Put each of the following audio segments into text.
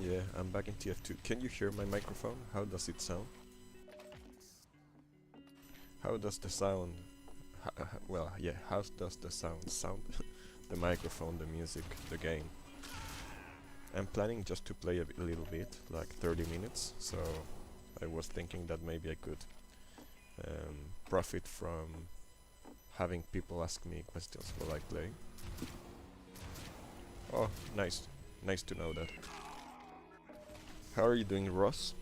Yeah, I'm back in TF2. Can you hear my microphone? How does it sound? How does the sound... well, yeah, how does the sound sound? The microphone, the music, the game. I'm planning just to play a little bit, like 30 minutes, so I was thinking that maybe I could profit from having people ask me questions while I play. Oh, nice. Nice to know that. How are you doing, Ross?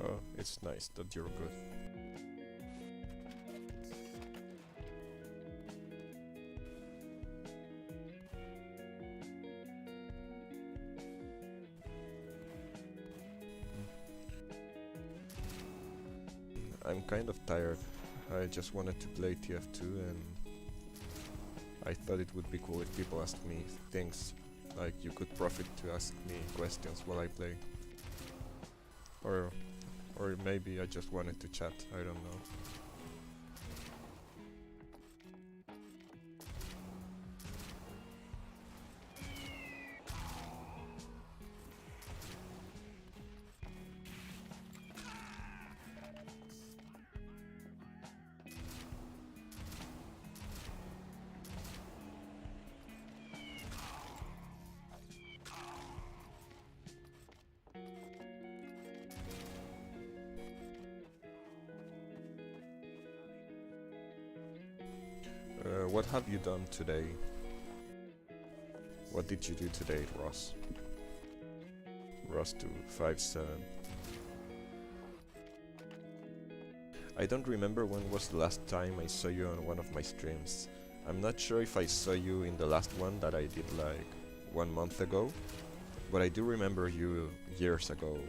Oh, it's nice that you're good. I'm kind of tired. I just wanted to play TF2 and I thought it would be cool if people asked me things, like you could profit to ask me questions while I play. Or maybe I just wanted to chat, I don't know. What have you done today? What did you do today, Ross? Ross257. I don't remember when was the last time I saw you on one of my streams. I'm not sure if I saw you in the last one that I did like 1 month ago, but I do remember you years ago.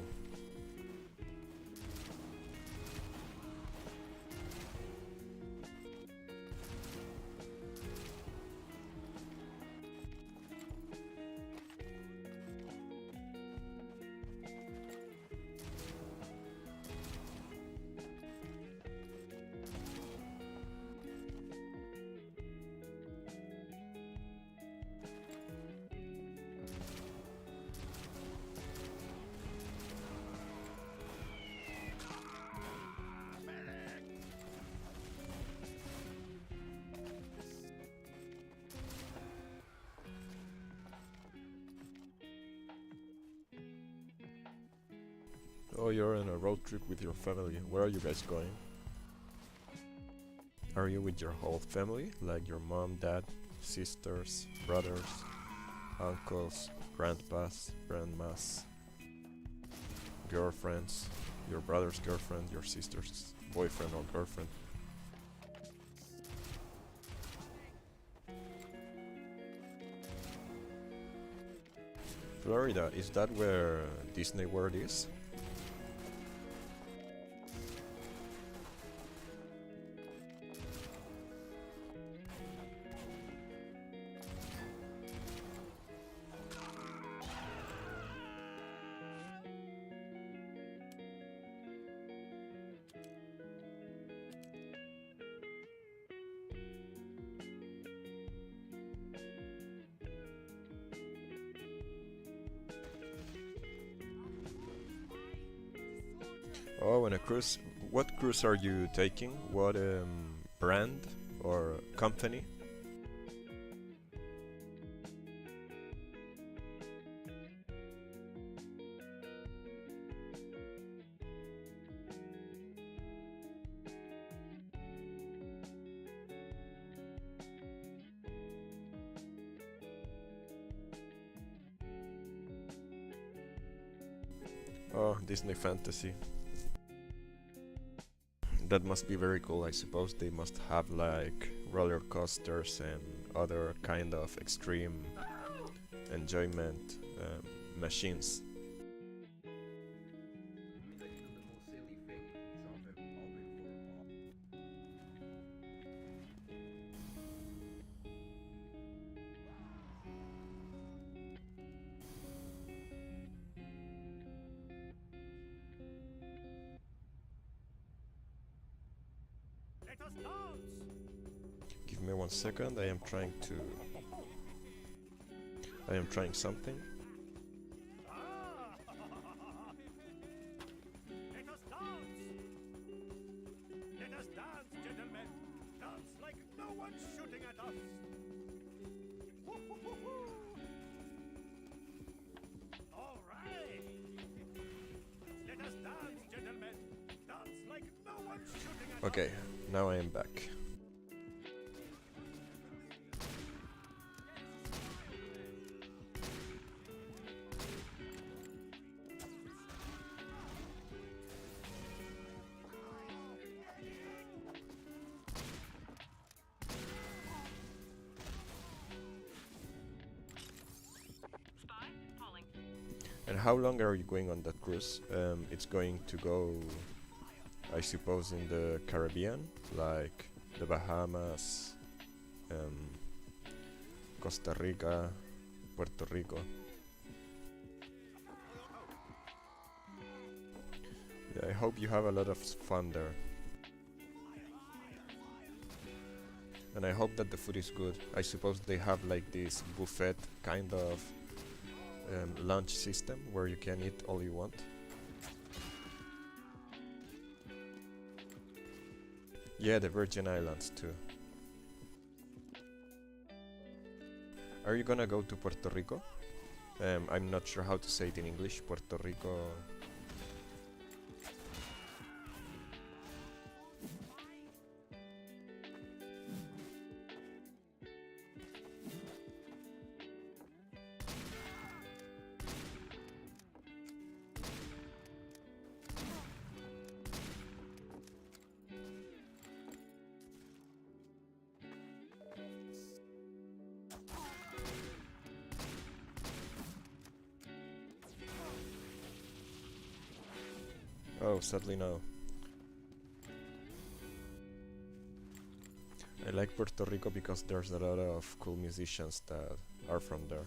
Oh, you're on a road trip with your family. Where are you guys going? Are you with your whole family? Like your mom, dad, sisters, brothers, uncles, grandpas, grandmas, girlfriends, your brother's girlfriend, your sister's boyfriend or girlfriend? Florida, is that where Disney World is? Oh, on a cruise. What cruise are you taking? What brand or company? Oh, Disney Fantasy. That must be very cool. I suppose they must have like roller coasters and other kind of extreme enjoyment machines. Let us dance! Give me 1 second, I am trying something. Let us dance! Let us dance, gentlemen! Dance like no one's shooting at us! All right! Let us dance, gentlemen! Dance like no one's shooting at us! Okay, now I am back. And how long are you going on that cruise? It's going to go, I suppose, in the Caribbean, like the Bahamas, Costa Rica, Puerto Rico. Yeah, I hope you have a lot of fun there. And I hope that the food is good. I suppose they have like this buffet kind of lunch system where you can eat all you want. Yeah, the Virgin Islands too. Are you gonna go to Puerto Rico? I'm not sure how to say it in English. Puerto Rico. Oh, sadly no. I like Puerto Rico because there's a lot of cool musicians that are from there.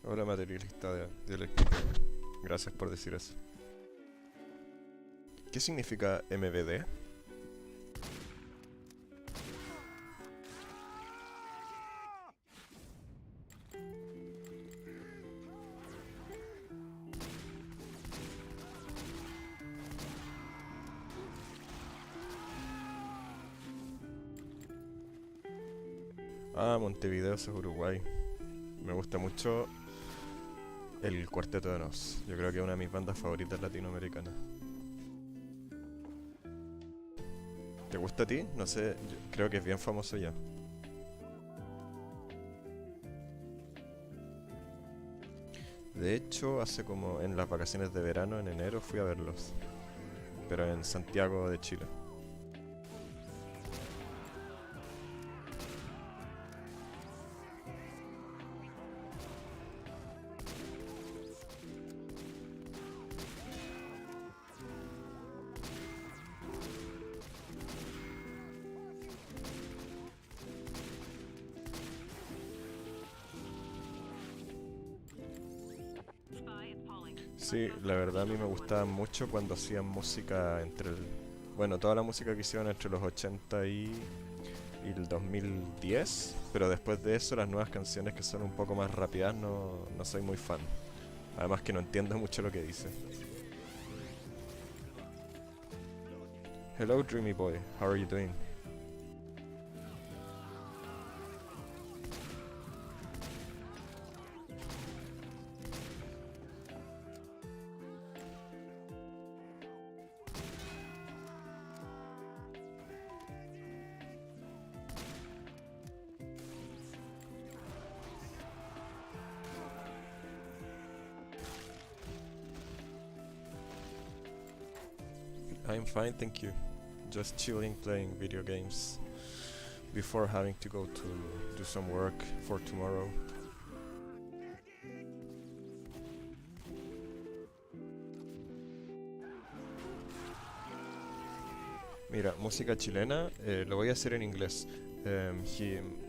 Hola materialista dialéctico. Gracias por decir eso. ¿Qué significa MVD? Ah, Montevideo, eso es Uruguay. Me gusta mucho el Cuarteto de Nos. Yo creo que es una de mis bandas favoritas latinoamericanas. ¿Te gusta a ti? No sé, creo que es bien famoso ya. De hecho, hace como en las vacaciones de verano, en enero, fui a verlos. Pero en Santiago de Chile. Sí, la verdad a mí me gustaba mucho cuando hacían música entre el... Bueno, toda la música que hicieron entre los 80 y el 2010, pero después de eso las nuevas canciones que son un poco más rápidas no soy muy fan. Además que no entiendo mucho lo que dice. Hello Dreamy Boy, how are you doing? I'm fine, thank you. Just chilling, playing video games before having to go to do some work for tomorrow. Mira, música chilena, lo voy a hacer en inglés.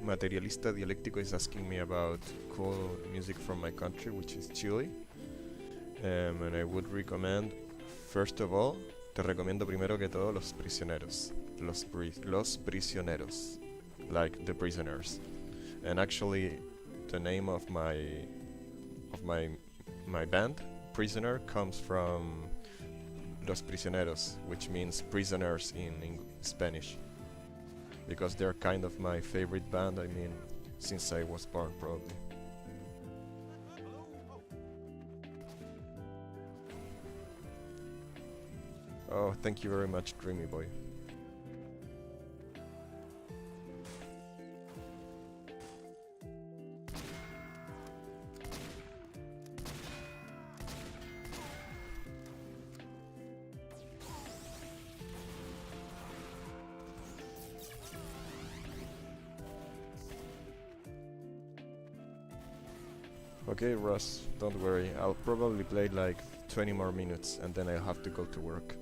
Materialista Dialéctico is asking me about cool music from my country, which is Chile. And I would recommend, first of all, te recomiendo primero que todo Los Prisioneros. Los Prisioneros. Like the prisoners. And actually, the name of my band, Prisoner, comes from Los Prisioneros, which means prisoners in Spanish. Because they're kind of my favorite band, I mean, since I was born, probably. Oh, thank you very much, Dreamy Boy. Okay, Russ, don't worry. I'll probably play like 20 more minutes and then I'll have to go to work.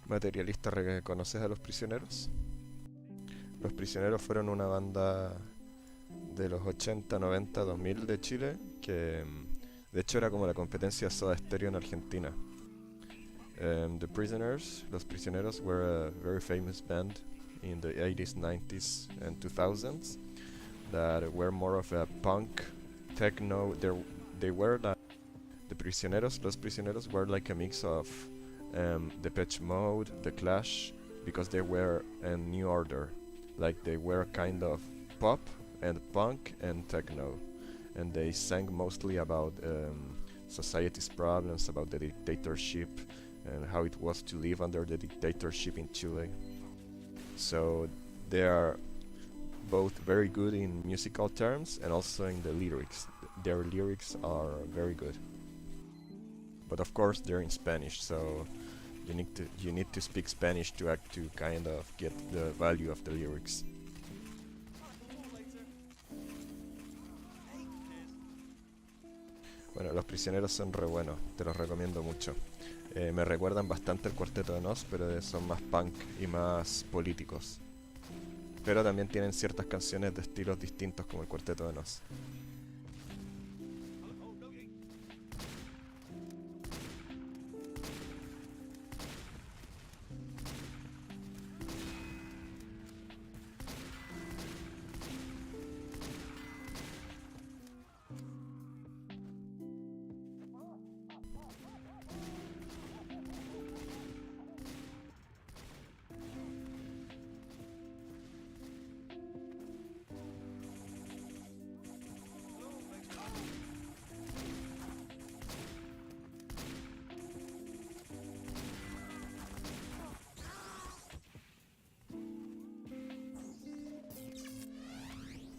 Materialista, ¿reconoces a Los Prisioneros? Los Prisioneros fueron una banda de los 80, 90, 2000 de Chile que de hecho era como la competencia de Soda Stereo en Argentina. Los Prisioneros were a very famous band in the 80s, 90s and 2000s that were more of a punk, techno, they were like Los Prisioneros were like a mix of Depeche Mode, The Clash, because they were a new order. Like they were kind of pop and punk and techno. And they sang mostly about society's problems, about the dictatorship and how it was to live under the dictatorship in Chile. So they are both very good in musical terms and also in the lyrics. Their lyrics are very good. But of course they're in Spanish, so You need to speak Spanish to kind of get the value of the lyrics. Bueno, Los Prisioneros son re buenos, te los recomiendo mucho. Me recuerdan bastante el Cuarteto de Nos, pero son más punk y más políticos. Pero también tienen ciertas canciones de estilos distintos como el Cuarteto de Nos.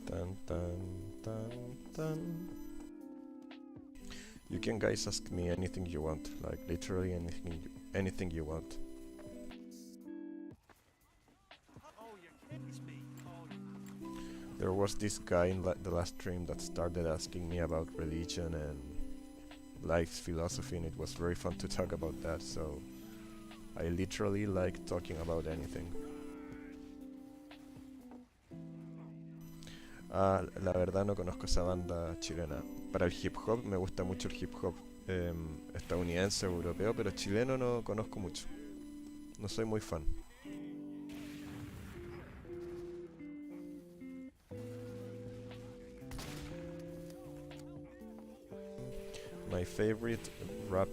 Tan, tan, tan, tan. You can guys ask me anything you want, like literally anything you want. Oh, you kidding me? Oh, There was this guy in the last stream that started asking me about religion and life's philosophy, and it was very fun to talk about that, so I literally like talking about anything. Ah, la verdad no conozco esa banda chilena. Para el hip hop me gusta mucho el hip hop estadounidense, europeo, pero chileno no conozco mucho. No soy muy fan. My favorite rap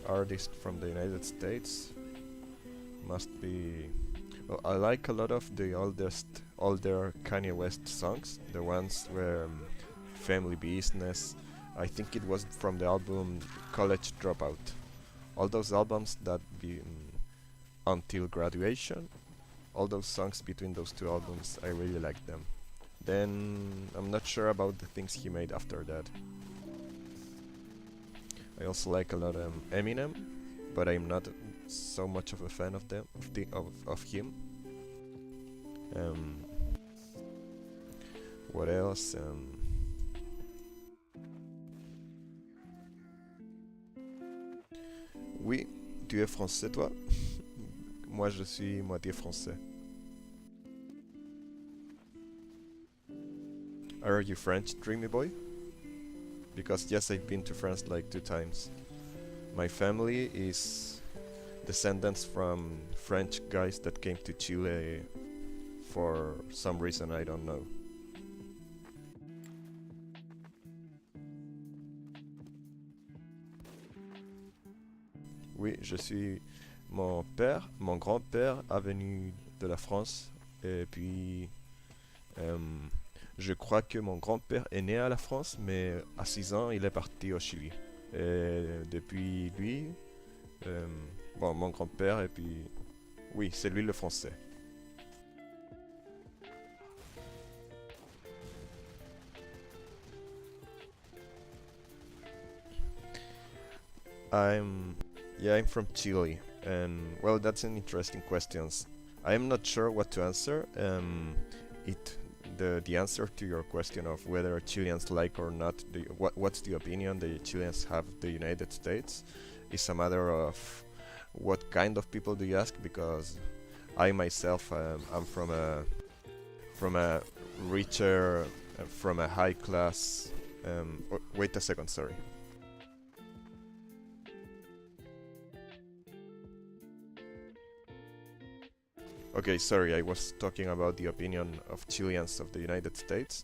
artist from the United States must be... Well, I like a lot of the older Kanye West songs, the ones where Family Business. I think it was from the album College Dropout. All those albums that be until graduation, all those songs between those two albums, I really like them. Then I'm not sure about the things he made after that. I also like a lot Eminem, but I'm not so much of a fan of them of him. What else? Oui, tu es français toi? Moi je suis moitié français. Are you French, Dreamy Boy? Because yes, I've been to France like 2 times. My family is descendants from French guys that came to Chile for some reason I don't know. Oui, je suis... mon grand-père a venu de la France et puis je crois que mon grand-père est né à la France mais à 6 ans il est parti au Chili. Et depuis lui, bon, mon grand-père et puis... Oui, c'est lui le français. I'm from Chile, and well, that's an interesting question. I'm not sure what to answer. The answer to your question of whether Chileans like or not what's the opinion the Chileans have the United States is a matter of what kind of people do you ask, because I myself I'm from a richer from a high class wait a second, sorry. Okay, sorry, I was talking about the opinion of Chileans of the United States.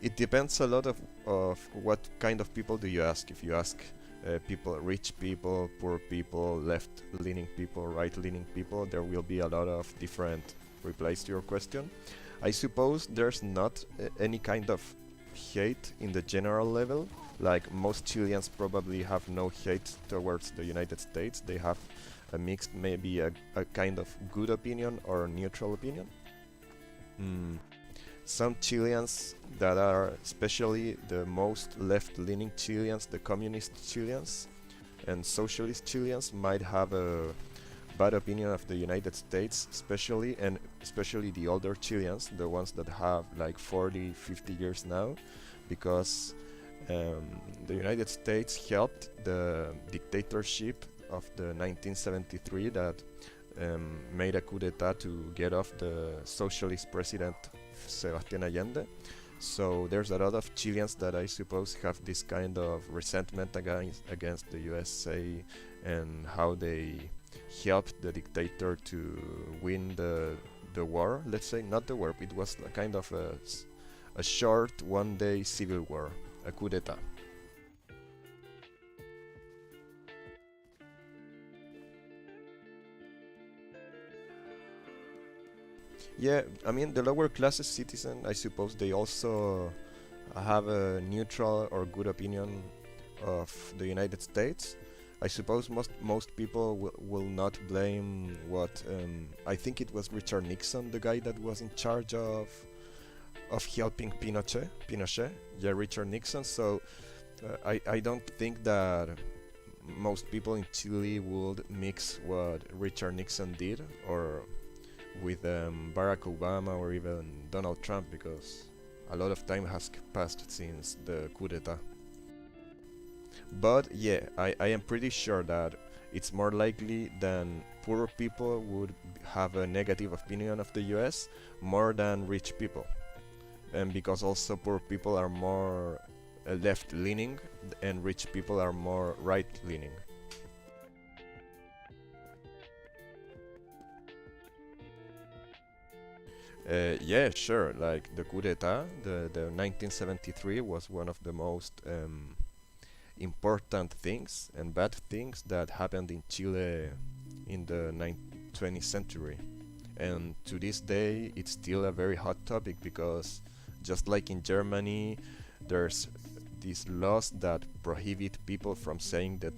It depends a lot of what kind of people do you ask. If you ask people, rich people, poor people, left-leaning people, right-leaning people, there will be a lot of different replies to your question. I suppose there's not any kind of hate in the general level. Like most Chileans probably have no hate towards the United States. They have a mixed, maybe a kind of good opinion or neutral opinion. Some Chileans that are especially the most left-leaning Chileans, the communist Chileans and socialist Chileans might have bad opinion of the United States, especially the older Chileans, the ones that have like 40, 50 years now, because the United States helped the dictatorship of the 1973 that made a coup d'etat to get off the socialist president Sebastián Allende. So there's a lot of Chileans that I suppose have this kind of resentment against the USA and how they helped the dictator to win the war. Let's say not the war. It was a kind of a short one-day civil war, a coup d'etat. Yeah, I mean the lower classes citizen, I suppose they also have a neutral or good opinion of the United States. I suppose most people will not blame what I think it was Richard Nixon, the guy that was in charge of helping Pinochet. Yeah, Richard Nixon. So I don't think that most people in Chile would mix what Richard Nixon did or with Barack Obama or even Donald Trump, because a lot of time has passed since the coup d'etat. But yeah, I am pretty sure that it's more likely than poor people would have a negative opinion of the US more than rich people. And because also poor people are more left leaning and rich people are more right leaning. Yeah, sure. Like the coup d'etat, the 1973 was one of the most important things and bad things that happened in Chile in the 20th century. And to this day, it's still a very hot topic because just like in Germany, there's these laws that prohibit people from saying that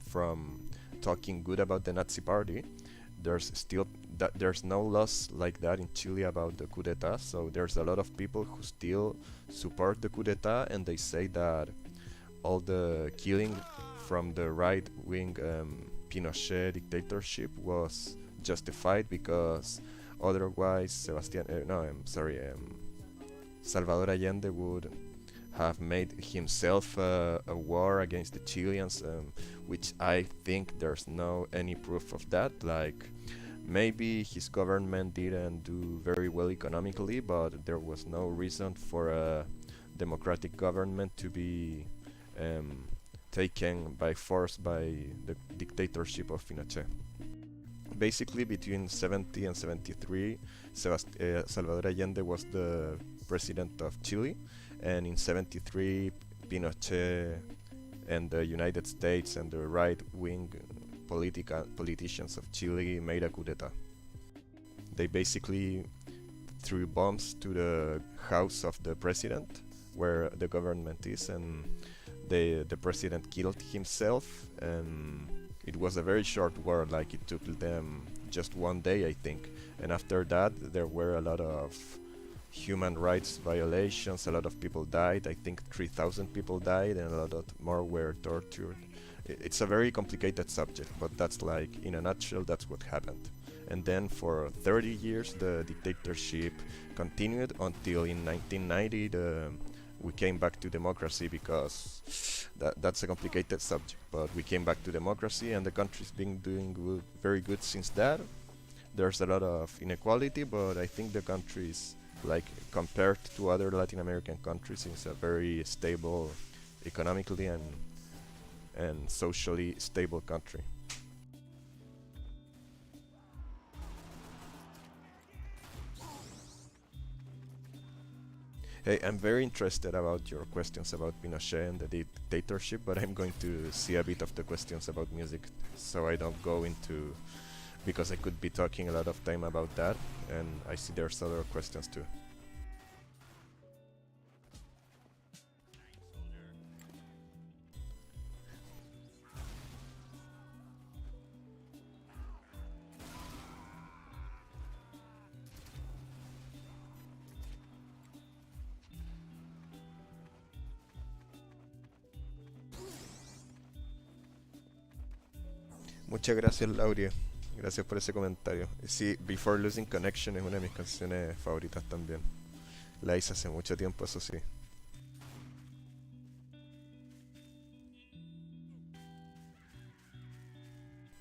from talking good about the Nazi party. There's no laws like that in Chile about the coup d'etat, so there's a lot of people who still support the coup d'etat, and they say that all the killing from the right-wing Pinochet dictatorship was justified because otherwise Salvador Allende would have made himself a war against the Chileans, which I think there's no any proof of that. Like maybe his government didn't do very well economically, but there was no reason for a democratic government to be taken by force by the dictatorship of Pinochet. Basically, between 70 and 73, Salvador Allende was the president of Chile, and in 73, Pinochet and the United States and the right-wing politicians of Chile made a coup d'etat. They basically threw bombs to the house of the president, where the government is, and the president killed himself. And it was a very short war, like it took them just one day, I think. And after that, there were a lot of human rights violations, a lot of people died. I think 3,000 people died and a lot of more were tortured. It's a very complicated subject, but that's like, in a nutshell, that's what happened. And then for 30 years the dictatorship continued until in 1990 we came back to democracy, because that's a complicated subject, but we came back to democracy and the country's been doing very good since that. There's a lot of inequality, but I think the country is, like, compared to other Latin American countries, is a very stable, economically and socially stable country. Hey, I'm very interested about your questions about Pinochet and the dictatorship, but I'm going to see a bit of the questions about music, so I don't go into, because I could be talking a lot of time about that, and I see there's other questions too. Muchas gracias, Laurie. Gracias por ese comentario. Sí, Before Losing Connection es una de mis canciones favoritas también. La hice hace mucho tiempo, eso sí.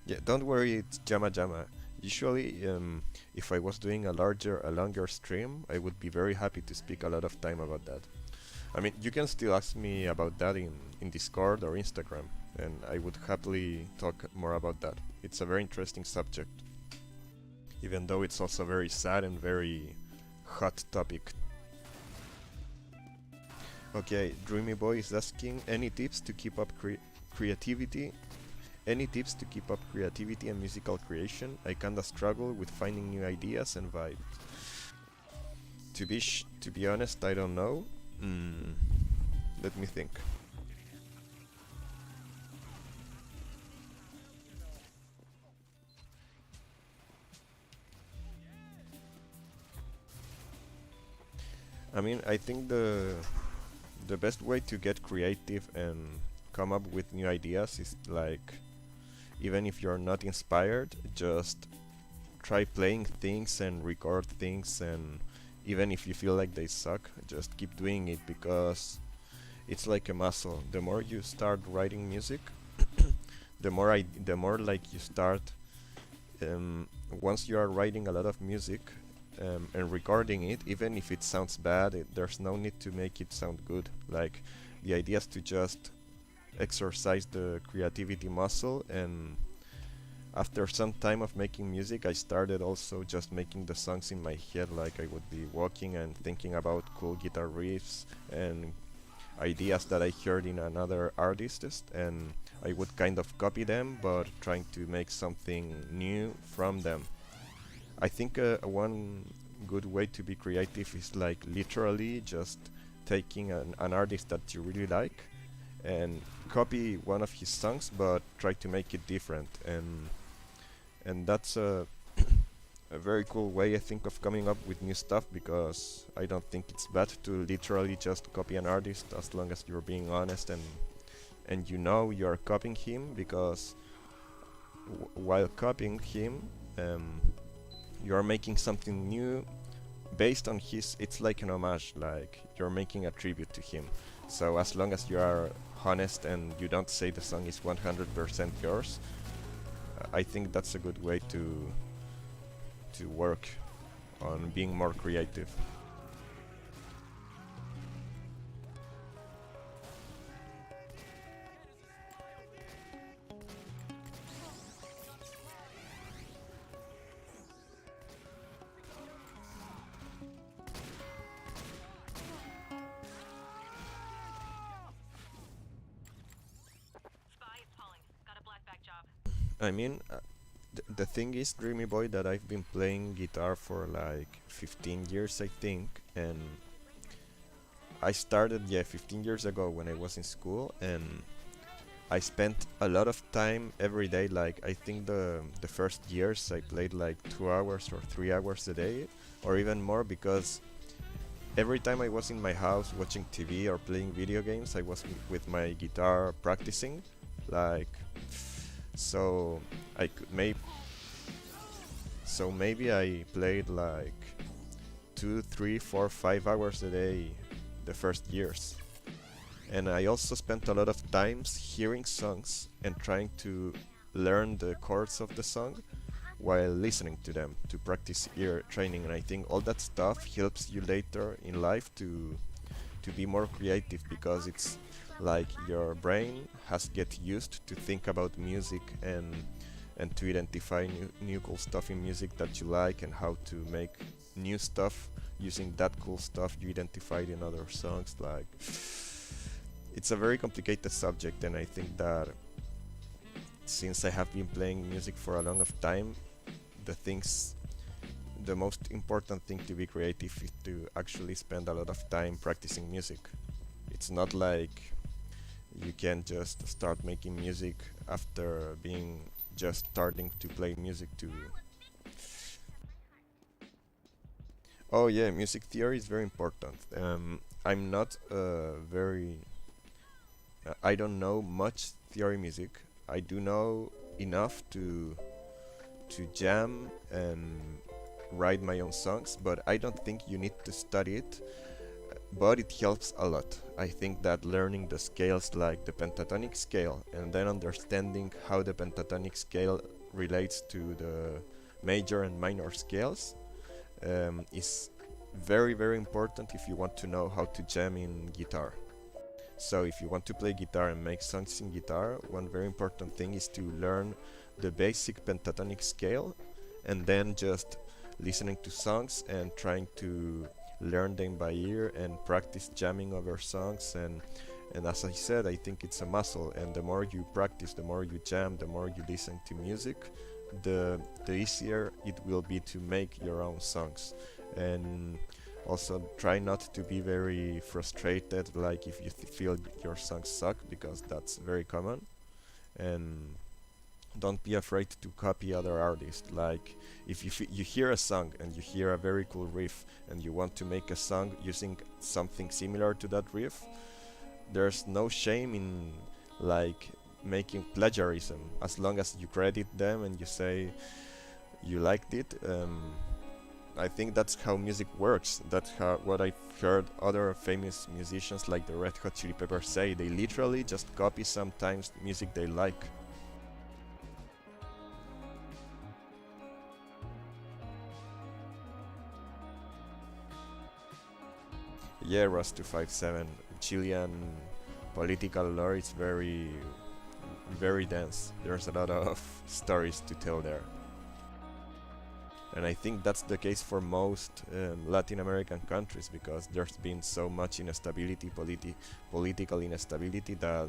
Yeah, don't worry, it's Jama Jama. Usually, if I was doing a longer stream, I would be very happy to speak a lot of time about that. I mean, you can still ask me about that in Discord or Instagram, and I would happily talk more about that. It's a very interesting subject, even though it's also very sad and very hot topic. Okay, Dreamy Boy is asking any tips to keep up creativity. Any tips to keep up creativity and musical creation? I kinda struggle with finding new ideas and vibes. To be honest, I don't know. Let me think. I mean, I think the best way to get creative and come up with new ideas is like, even if you're not inspired, just try playing things and record things, and even if you feel like they suck, just keep doing it, because it's like a muscle. The more you start writing music, the more like you start, once you are writing a lot of music, and recording it, even if it sounds bad, there's no need to make it sound good. Like, the idea is to just exercise the creativity muscle, and after some time of making music, I started also just making the songs in my head. Like, I would be walking and thinking about cool guitar riffs and ideas that I heard in another artist, and I would kind of copy them, but trying to make something new from them. I think one good way to be creative is like literally just taking an artist that you really like and copy one of his songs, but try to make it different. And that's a very cool way, I think, of coming up with new stuff, because I don't think it's bad to literally just copy an artist, as long as you're being honest and you know you're copying him, because while copying him, you're making something new based on his. It's like an homage, like you're making a tribute to him. So as long as you are honest and you don't say the song is 100% yours, I think that's a good way to work on being more creative. Spy is calling. Got a blackback job. I mean, the thing is, Dreamy Boy, that I've been playing guitar for like 15 years, I think, and I started, yeah, 15 years ago when I was in school, and I spent a lot of time every day. Like, I think the first years I played like 2 hours or 3 hours a day, or even more, because every time I was in my house watching TV or playing video games, I was with my guitar practicing. Like, so I could maybe I played like 2, 3, 4, 5 hours a day the first years. And I also spent a lot of times hearing songs and trying to learn the chords of the song while listening to them, to practice ear training. And I think all that stuff helps you later in life to be more creative, because it's like your brain has get used to think about music and to identify new cool stuff in music that you like, and how to make new stuff using that cool stuff you identified in other songs. Like, it's a very complicated subject, and I think that since I have been playing music for a long of time, the most important thing to be creative is to actually spend a lot of time practicing music. It's not like you can just start making music after being just starting to play music to. Oh yeah, music theory is very important. I'm not very. I don't know much theory music. I do know enough to jam and write my own songs, but I don't think you need to study it, but it helps a lot. I think that learning the scales like the pentatonic scale and then understanding how the pentatonic scale relates to the major and minor scales is very, very important if you want to know how to jam in guitar. So if you want to play guitar and make songs in guitar, one very important thing is to learn the basic pentatonic scale and then just listening to songs and trying to learn them by ear and practice jamming over songs. And as I said, I think it's a muscle, and the more you practice, the more you jam, the more you listen to music, the easier it will be to make your own songs. And also try not to be very frustrated, like if you feel your songs suck, because that's very common. And don't be afraid to copy other artists. Like if you hear a song and you hear a very cool riff and you want to make a song using something similar to that riff, there's no shame in like making plagiarism, as long as you credit them and you say you liked it. I think that's how music works. That's how what I've heard other famous musicians like the Red Hot Chili Peppers say. They literally just copy sometimes music they like. Yeah, Rust 257. Chilean political lore is very, very dense. There's a lot of stories to tell there. And I think that's the case for most Latin American countries, because there's been so much instability, political instability, that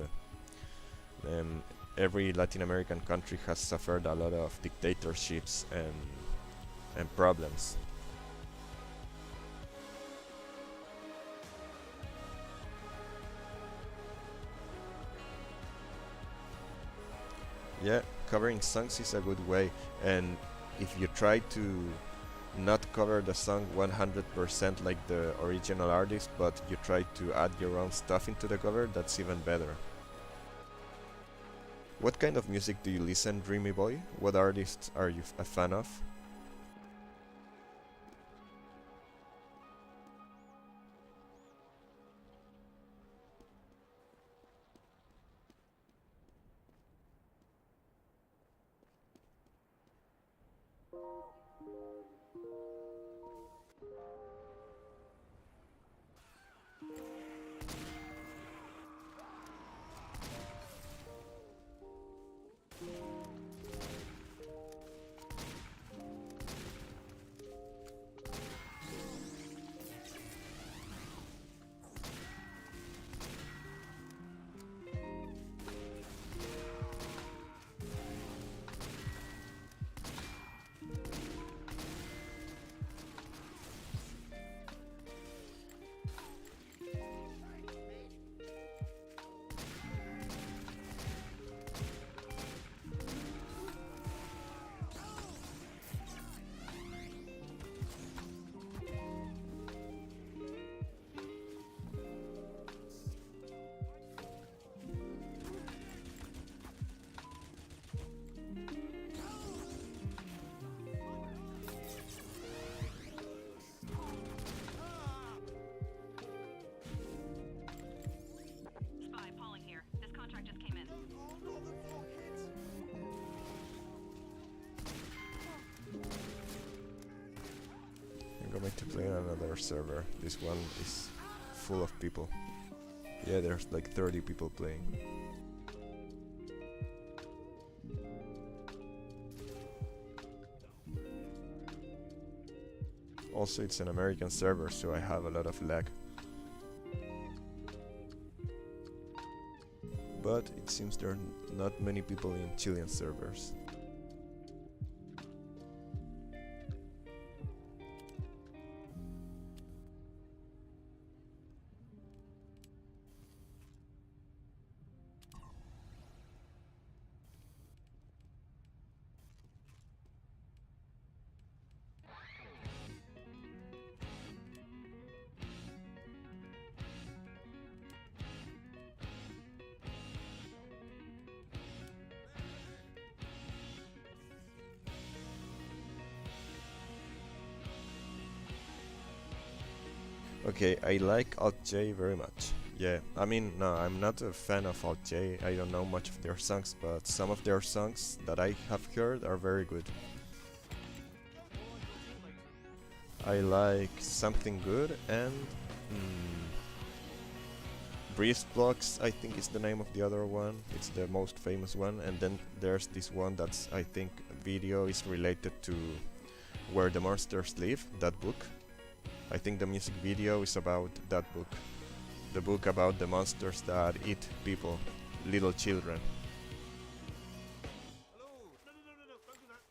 every Latin American country has suffered a lot of dictatorships and problems. Yeah, covering songs is a good way, and if you try to not cover the song 100% like the original artist, but you try to add your own stuff into the cover, that's even better. What kind of music do you listen, Dreamy Boy? What artists are you a fan of? Spy, Pauling here. This contract just came in. I'm going to play on another server. This one is full of people. Yeah, there's like 30 people playing. Also, it's an American server, so I have a lot of lag. But it seems there are not many people in Chilean servers. Okay, I like Alt J very much. Yeah, I mean, no, I'm not a fan of Alt J. I don't know much of their songs, but some of their songs that I have heard are very good. I like Something Good and Breeze Blocks, I think is the name of the other one. It's the most famous one. And then there's this one that's, I think, video is related to Where the Monsters Live, that book. I think the music video is about that book. The book about the monsters that eat people, little children. Hello? No, no, no, no, no, don't do that.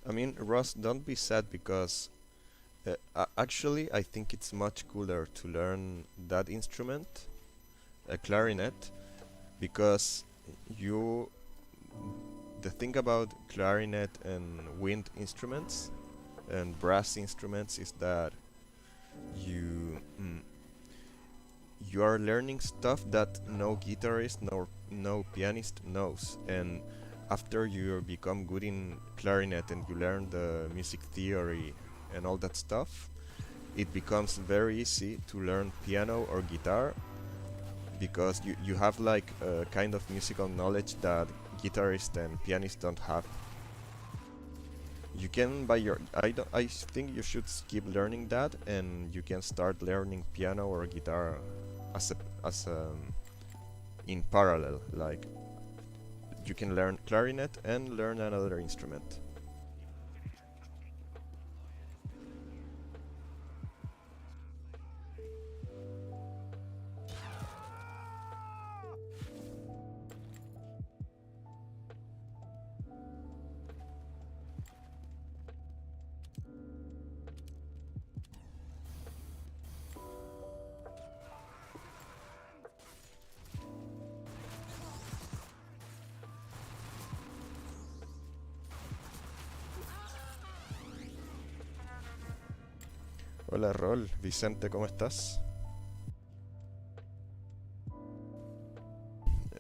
I mean, Ross, don't be sad because actually I think it's much cooler to learn that instrument, a clarinet, because you the thing about clarinet and wind instruments and brass instruments is that you you are learning stuff that no guitarist nor no pianist knows, and after you become good in clarinet and you learn the music theory and all that stuff, it becomes very easy to learn piano or guitar because you have like a kind of musical knowledge that guitarists and pianists don't have. You can by your I think you should keep learning that and you can start learning piano or guitar as a in parallel, like you can learn clarinet and learn another instrument. Hola Rol, Vicente, ¿cómo estás?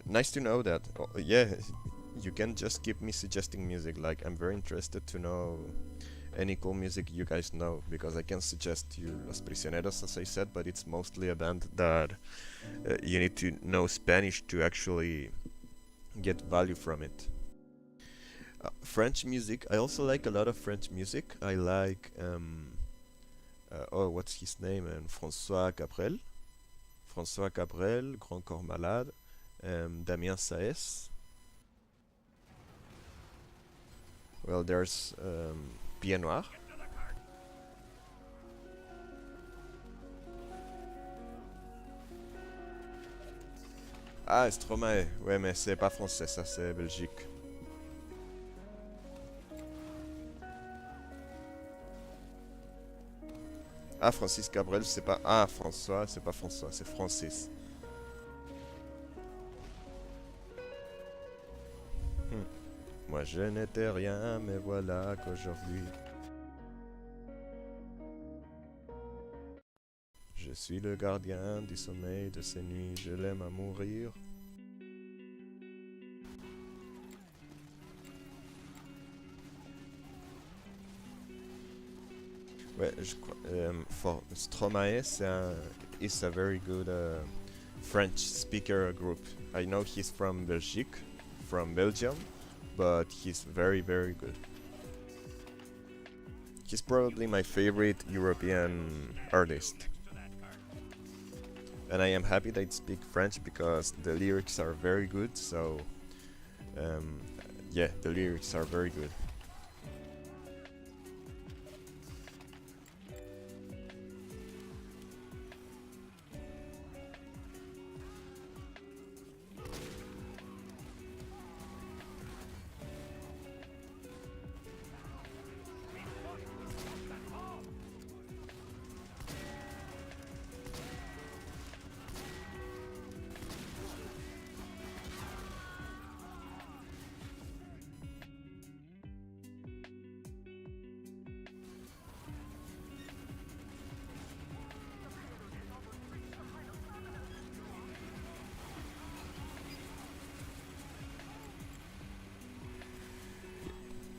Nice to know that. Oh, yeah, you can just keep me suggesting music. Like, I'm very interested to know any cool music you guys know, because I can suggest you Los Prisioneros, as I said, but it's mostly a band that you need to know Spanish to actually get value from it. French music, I also like a lot of French music. I like, oh, what's his name? François Cabrel. François Cabrel, Grand Corps Malade, Damien Saez. Well, there's Pied Noir. Ah, Stromae. Ouais, mais c'est pas français, ça c'est Belgique. Ah, Francis Cabrel, c'est pas... Ah, François, c'est pas François, c'est Francis. Hmm. Moi je n'étais rien, mais voilà qu'aujourd'hui... Je suis le gardien du sommeil de ces nuits, je l'aime à mourir. Ouais, je crois... for Stromae, is a very good French speaker group. I know he's from Belgique, from Belgium, but he's very, very good. He's probably my favorite European artist. And I am happy that I speak French because the lyrics are very good, so yeah, the lyrics are very good.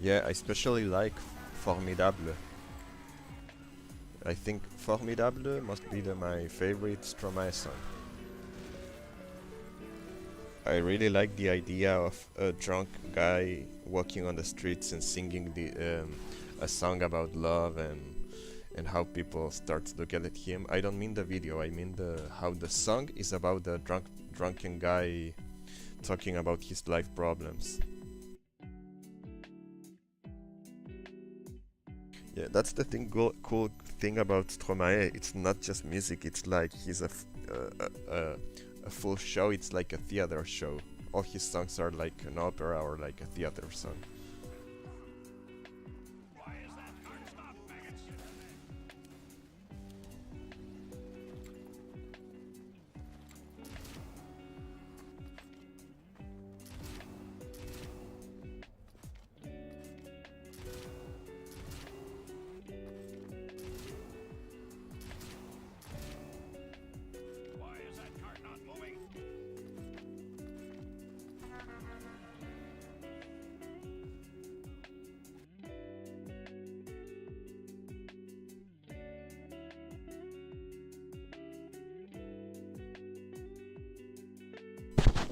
Yeah, I especially like Formidable. I think Formidable must be my favorite Stromae song. I really like the idea of a drunk guy walking on the streets and singing a song about love and how people start to look at him. I don't mean the video. I mean how the song is about the drunken guy talking about his life problems. Yeah, that's the cool thing about Stromae. It's not just music. It's like he's a full show. It's like a theater show. All his songs are like an opera or like a theater song. Why is that cart stopped, maggots? Why is that cart not moving?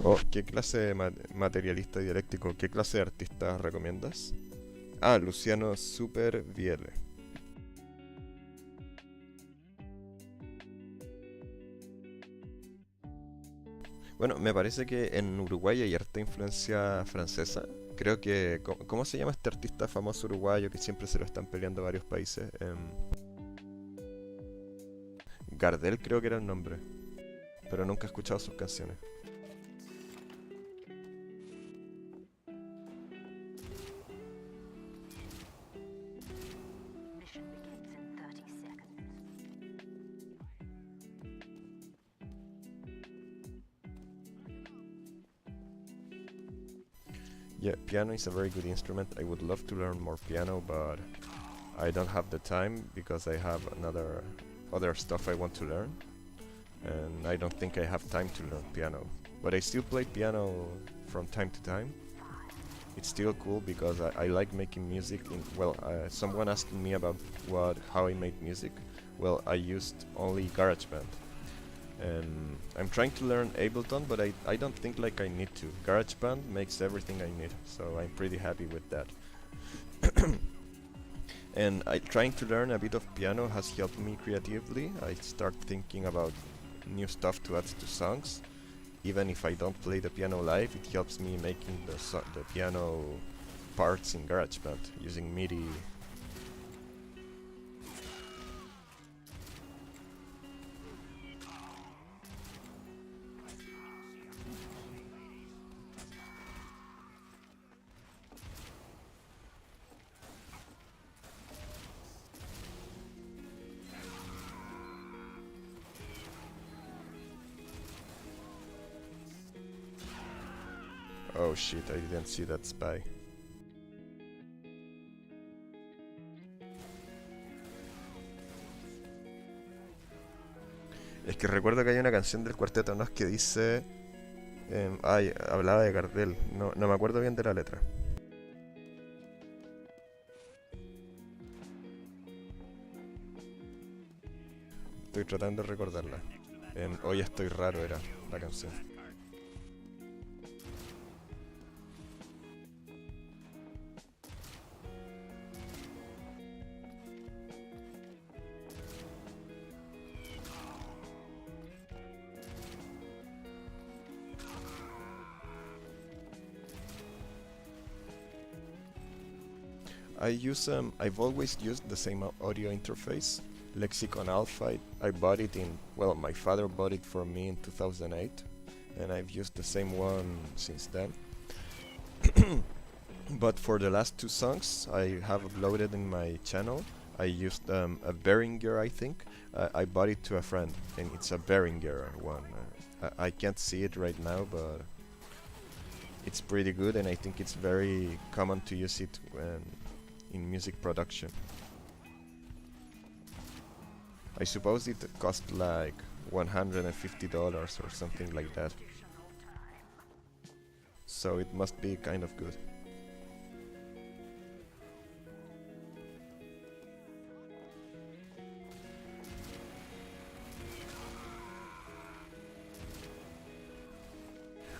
Oh, ¿qué clase de materialista dialéctico, qué clase de artista recomiendas? Ah, Luciano Super Viele. Bueno, me parece que en Uruguay hay harta influencia francesa. Creo que... ¿Cómo se llama este artista famoso uruguayo que siempre se lo están peleando varios países? Gardel creo que era el nombre. Pero nunca he escuchado sus canciones. Mission begins in 30 seconds. Yeah, piano is a very good instrument. I would love to learn more piano, but I don't have the time because I have other stuff I want to learn, and I don't think I have time to learn piano. But I still play piano from time to time. It's still cool because I like making music. Someone asked me about how I made music. Well, I used only GarageBand. And I'm trying to learn Ableton, but I don't think like I need to. GarageBand makes everything I need, so I'm pretty happy with that. And trying to learn a bit of piano has helped me creatively. I start thinking about new stuff to add to songs. Even if I don't play the piano live, it helps me making the piano parts in GarageBand using MIDI. Oh shit, I didn't see that spy. Es que recuerdo que hay una canción del Cuarteto Nos que dice... hablaba de Gardel, no me acuerdo bien de la letra. Estoy tratando de recordarla. Hoy estoy raro era la canción. I've always used the same audio interface, Lexicon Alpha. I bought it my father bought it for me in 2008, and I've used the same one since then. But for the last two songs I have uploaded in my channel, I used a Behringer, I think. I bought it to a friend, and it's a Behringer one. I can't see it right now, but it's pretty good, and I think it's very common to use it in music production. I suppose it cost like $150 or something like that. So it must be kind of good.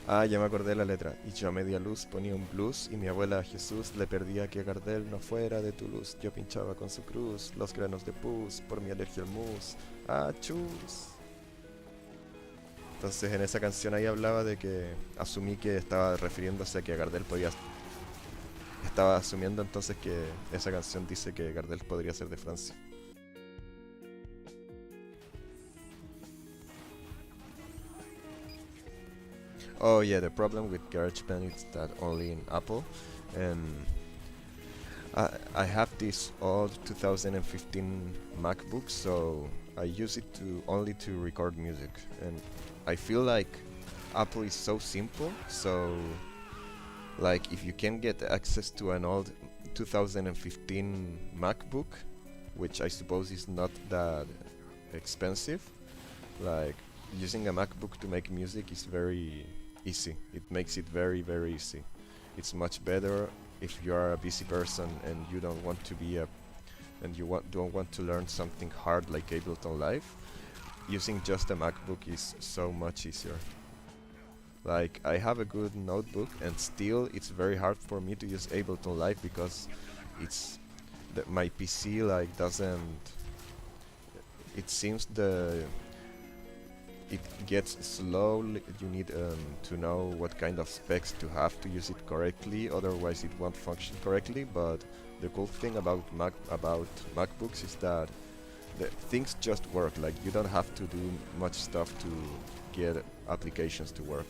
Ah, ya me acordé de la letra. Y yo a media luz ponía un blues y mi abuela a Jesús le perdía que Gardel no fuera de tu luz. Yo pinchaba con su cruz los granos de pus por mi alergia al mus. Ah, chus. Entonces en esa canción ahí hablaba de que asumí que estaba refiriéndose a que Gardel podía... Estaba asumiendo entonces que esa canción dice que Gardel podría ser de Francia. Oh yeah, the problem with GarageBand is that only in Apple, and I have this old 2015 MacBook, so I use it to only to record music, and I feel like Apple is so simple. So, like, if you can get access to an old 2015 MacBook, which I suppose is not that expensive, like using a MacBook to make music is very easy. It makes it very easy. It's much better if you are a busy person and you don't want to be a don't want to learn something hard like Ableton Live. Using just a MacBook is so much easier. Like, I have a good notebook and still it's very hard for me to use Ableton Live because it's that my PC like doesn't, it seems it gets slow. You need to know what kind of specs to have to use it correctly, otherwise it won't function correctly. But the cool thing about MacBooks is that the things just work. Like, you don't have to do much stuff to get applications to work.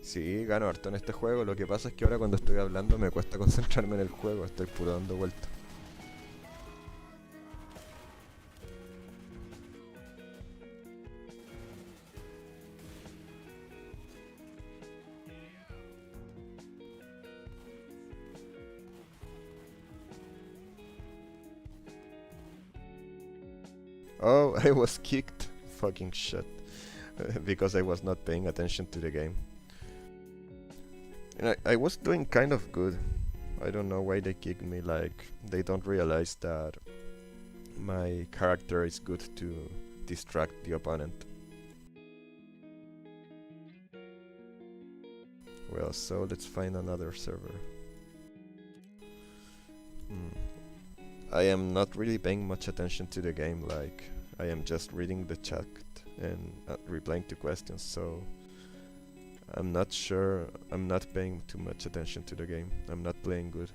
Sí, gano harto en este juego. Lo que pasa es que ahora cuando estoy hablando me cuesta concentrarme en el juego. Estoy puro dando vueltas. Oh, I was kicked. Fucking shit. Because I was not paying attention to the game. And I was doing kind of good. I don't know why they kicked me. Like, they don't realize that my character is good to distract the opponent. Well, so let's find another server. I am not really paying much attention to the game. Like, I am just reading the chat and replying to questions, so I'm not sure. I'm not paying too much attention to the game. I'm not playing good.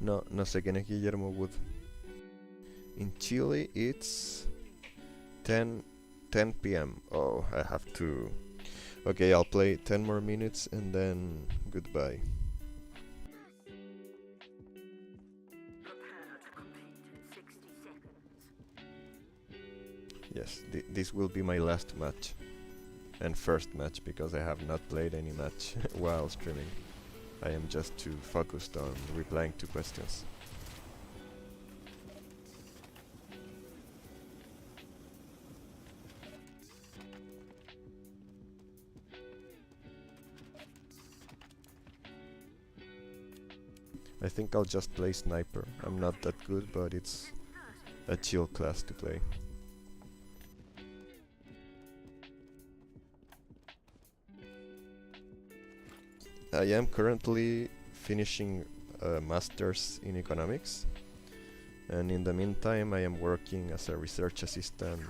No, no sé quién es Guillermo Wood. In Chile, it's 10 p.m. Oh, I have to... Okay, I'll play 10 more minutes and then goodbye. Prepare to compete in 60 seconds. Yes, this will be my last match. And first match, because I have not played any match while streaming. I am just too focused on replying to questions. I think I'll just play Sniper. I'm not that good, but it's a chill class to play. I am currently finishing a master's in economics, and in the meantime I am working as a research assistant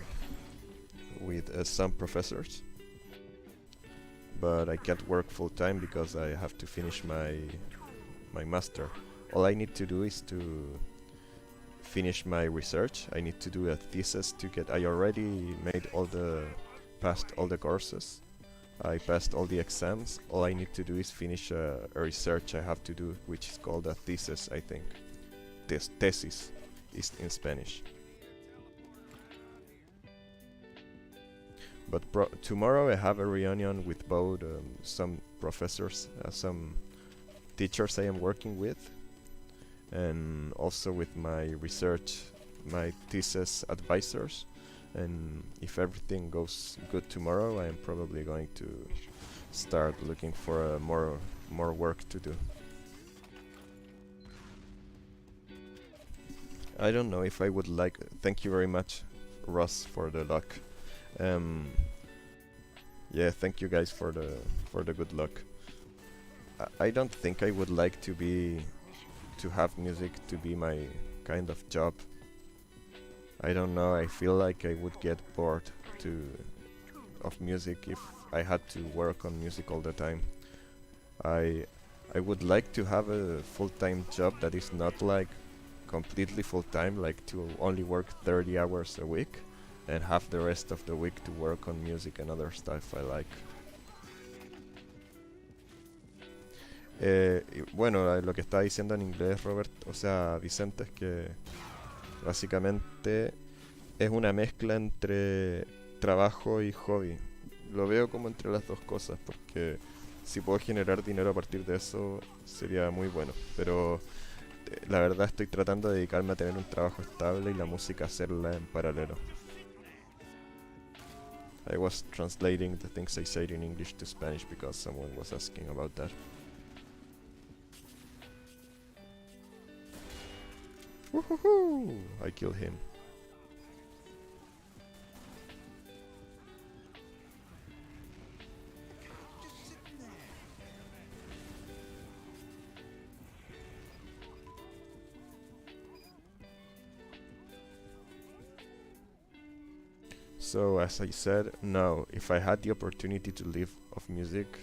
with some professors. But I can't work full time because I have to finish my master. All I need to do is to finish my research. I need to do a thesis to get... I already made passed all the courses. I passed all the exams. All I need to do is finish a research I have to do, which is called a thesis, I think. Tesis is in Spanish. But tomorrow I have a reunion with both some professors, some teachers I am working with, and also with my thesis advisors. And if everything goes good tomorrow, I am probably going to start looking for more work to do. I don't know if I would like. Thank you very much, Ross, for the luck. Yeah, thank you guys for the good luck. I don't think I would like to have music to be my kind of job. I don't know. I feel like I would get bored of music if I had to work on music all the time. I would like to have a full-time job that is not like completely full-time, like to only work 30 hours a week and have the rest of the week to work on music and other stuff I like. Bueno, lo que está diciendo en inglés Robert, o sea, Vicente, es que básicamente es una mezcla entre trabajo y hobby. Lo veo como entre las dos cosas, porque si puedo generar dinero a partir de eso sería muy bueno. Pero la verdad estoy tratando de dedicarme a tener un trabajo estable y la música hacerla en paralelo. I was translating the things I said in English to Spanish because someone was asking about that. Woohoo! I killed him. So as I said, no, if I had the opportunity to live of music,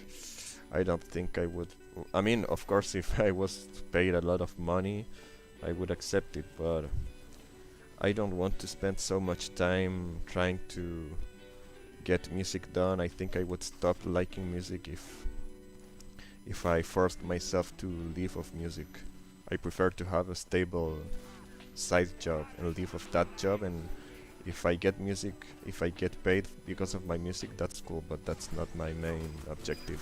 I don't think I would. I mean, of course, if I was paid a lot of money, I would accept it, but I don't want to spend so much time trying to get music done. I think I would stop liking music if I forced myself to live of music. I prefer to have a stable side job and live of that job, and if I get paid because of my music, that's cool, but that's not my main objective.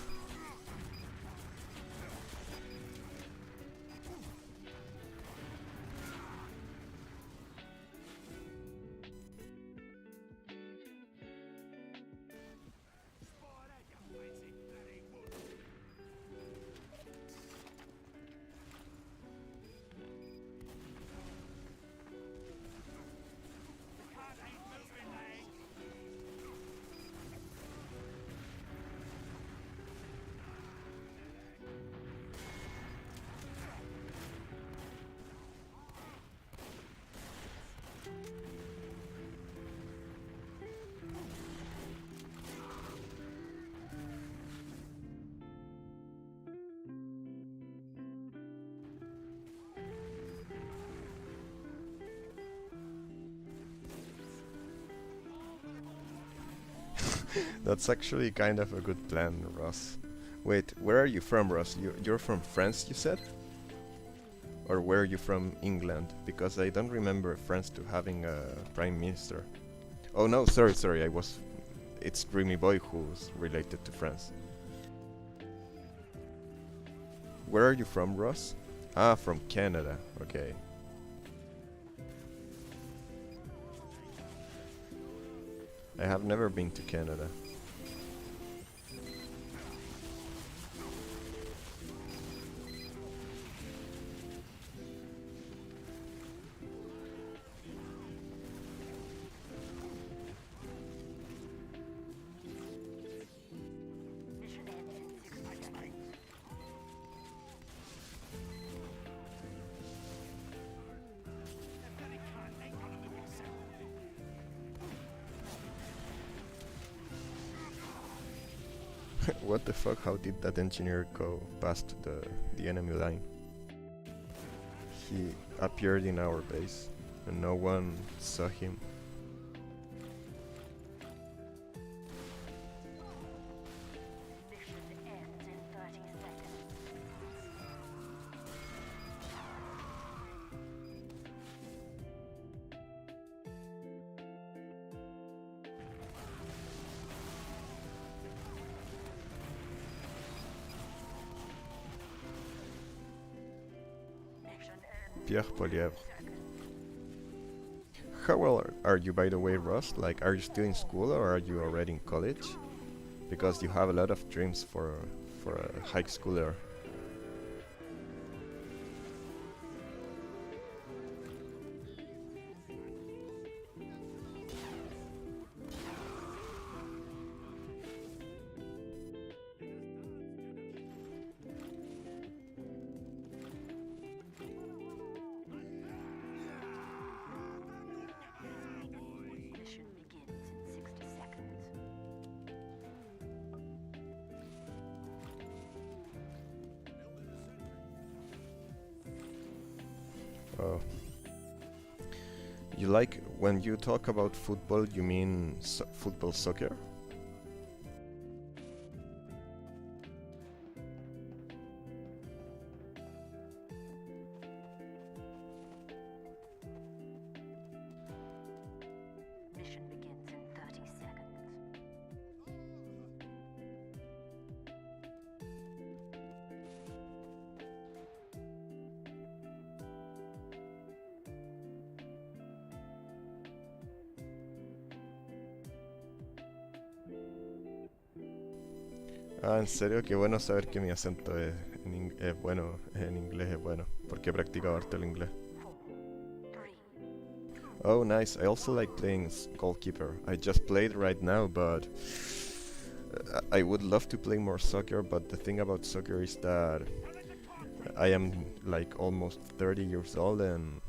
That's actually kind of a good plan, Ross. Wait, where are you from, Ross? You're from France, you said? Or where are you from, England? Because I don't remember France to having a prime minister. Oh no, sorry, it's Dreamy Boy who's related to France. Where are you from, Ross? Ah, from Canada, okay. I have never been to Canada. Mission ends in 60 seconds. What the fuck? How did that engineer go past the enemy line? He appeared in our base and no one saw him. Mission ends in 30 seconds. Pierre Polièvre. How well are you, by the way, Ross? Like, are you still in school or are you already in college? Because you have a lot of dreams for a high schooler. Mission begins in 60 seconds. Oh. You like, when you talk about football, you mean football soccer? Mission begins in 30 seconds. Ah, en serio, qué bueno saber que mi acento es bueno, en inglés es bueno, porque he practicado harto el inglés. 4, 3, Oh, nice. I also like playing goalkeeper. I just played right now, but I would love to play more soccer, but the thing about soccer is that I am like almost 30 years old and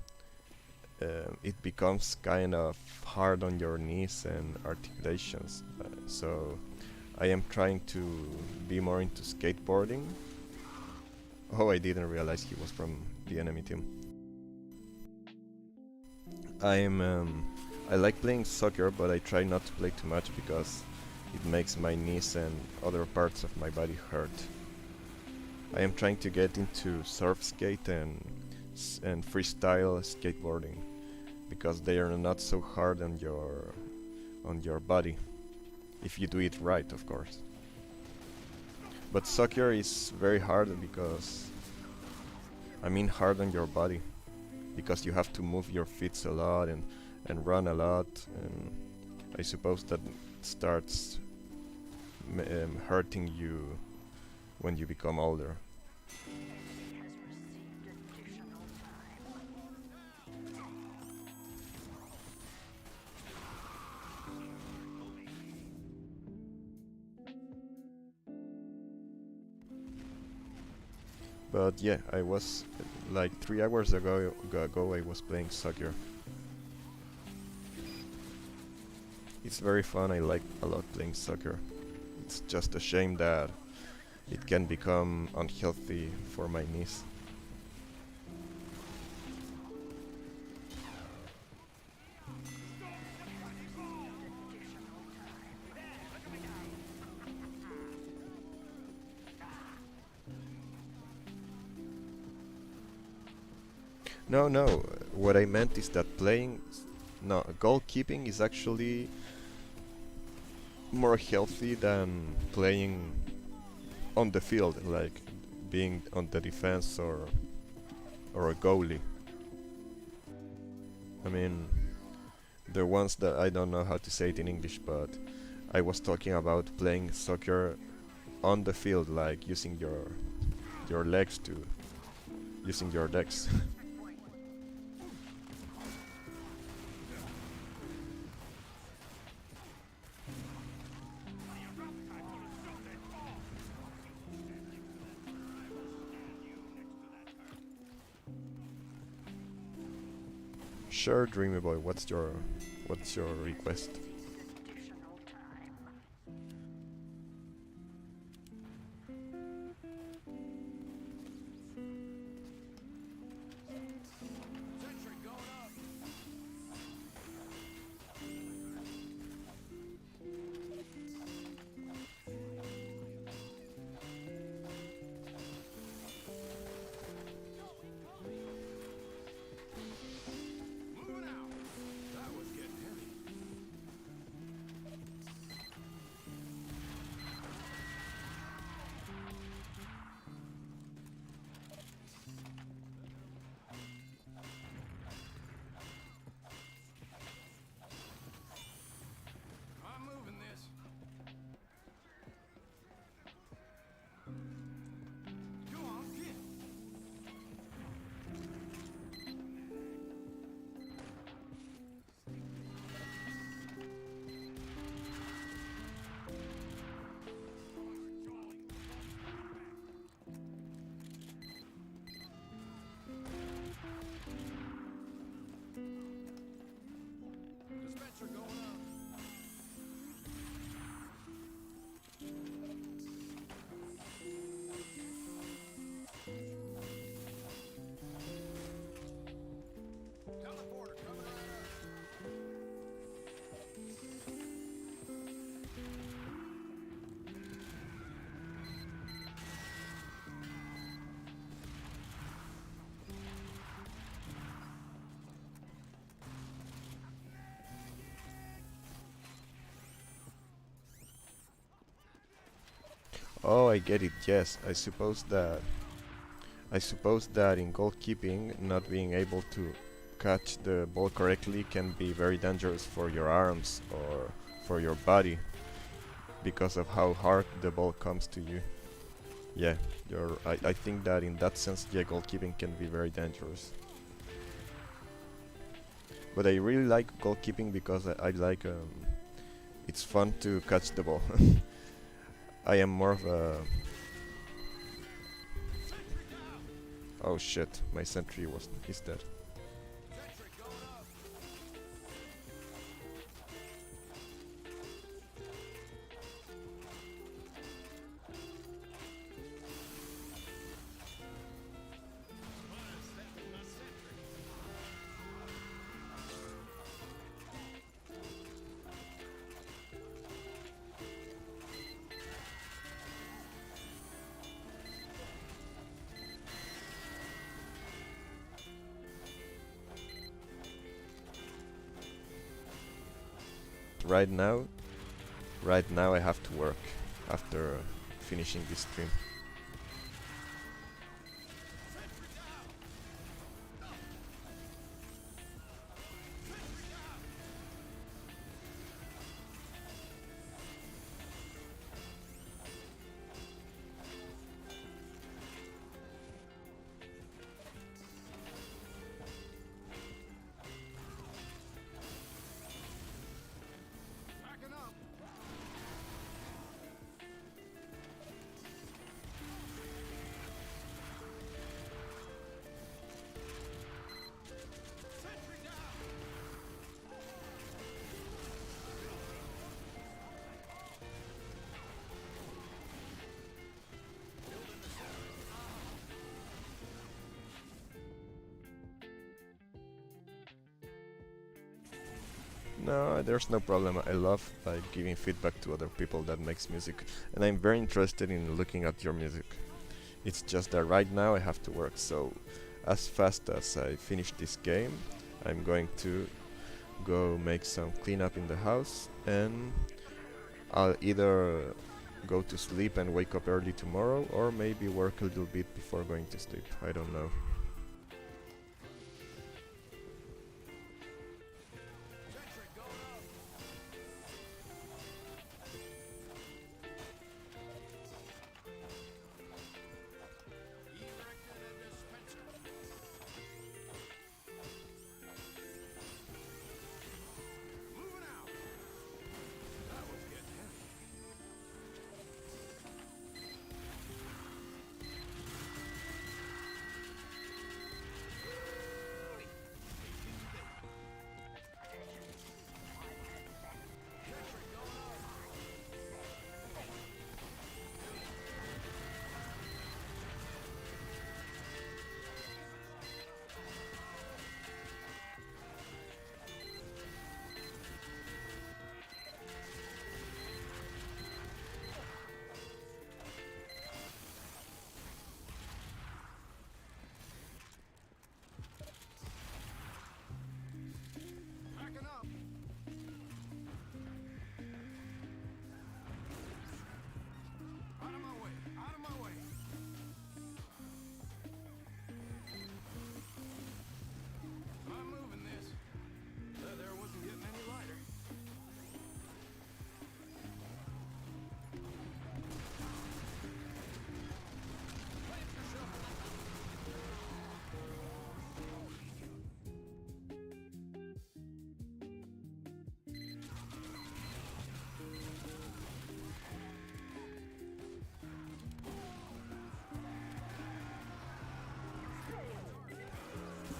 it becomes kind of hard on your knees and articulations. So I am trying to be more into skateboarding. Oh, I didn't realize he was from the enemy team. I like playing soccer, but I try not to play too much because it makes my knees and other parts of my body hurt. I am trying to get into surf skate and freestyle skateboarding because they are not so hard on your body if you do it right, of course. But soccer is very hard because hard on your body because you have to move your feet a lot and run a lot, and I suppose that starts hurting you when you become older. enemy has received additional time. But yeah, I was like 3 hours ago I was playing soccer. It's very fun. I like a lot playing soccer. It's just a shame that it can become unhealthy for my knees. No, no. What I meant is that goalkeeping is actually more healthy than playing on the field, like being on the defense or a goalie. I mean, the ones that I don't know how to say it in English, but I was talking about playing soccer on the field, like using your legs to using your legs. Sure, Dreamy Boy. What's your request? Additional time. Sentry going up. Moving out. That was getting heavy. Oh, I get it. Yes, I suppose that in goalkeeping, not being able to catch the ball correctly can be very dangerous for your arms or for your body because of how hard the ball comes to you. Yeah, I think that in that sense, yeah, goalkeeping can be very dangerous. But I really like goalkeeping because I like it's fun to catch the ball. I am more of a oh shit, my sentry is dead. Right now, right now I have to work after finishing this stream. Packing up. Sentry down. No, there's no problem. I love like giving feedback to other people that makes music, and I'm very interested in looking at your music. It's just that right now I have to work, so as fast as I finish this game, I'm going to go make some cleanup in the house, and I'll either go to sleep and wake up early tomorrow, or maybe work a little bit before going to sleep. I don't know. Sentry going up. Erected a dispenser. Moving out. That was getting heavy. Packing up. Out of my way. Out of my way. I'm moving this. There wasn't getting any lighter.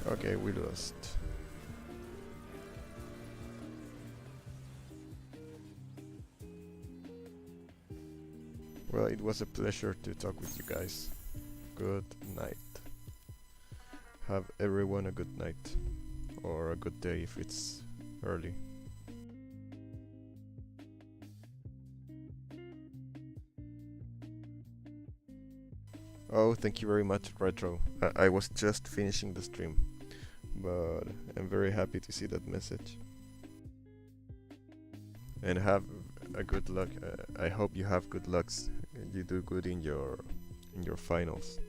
Okay, we lost. Well, it was a pleasure to talk with you guys. Good night. Have everyone a good night. Or a good day if it's early. Oh, thank you very much, Retro. I was just finishing the stream, but I'm very happy to see that message. And have a good luck. I hope you have good lucks you do good in your finals.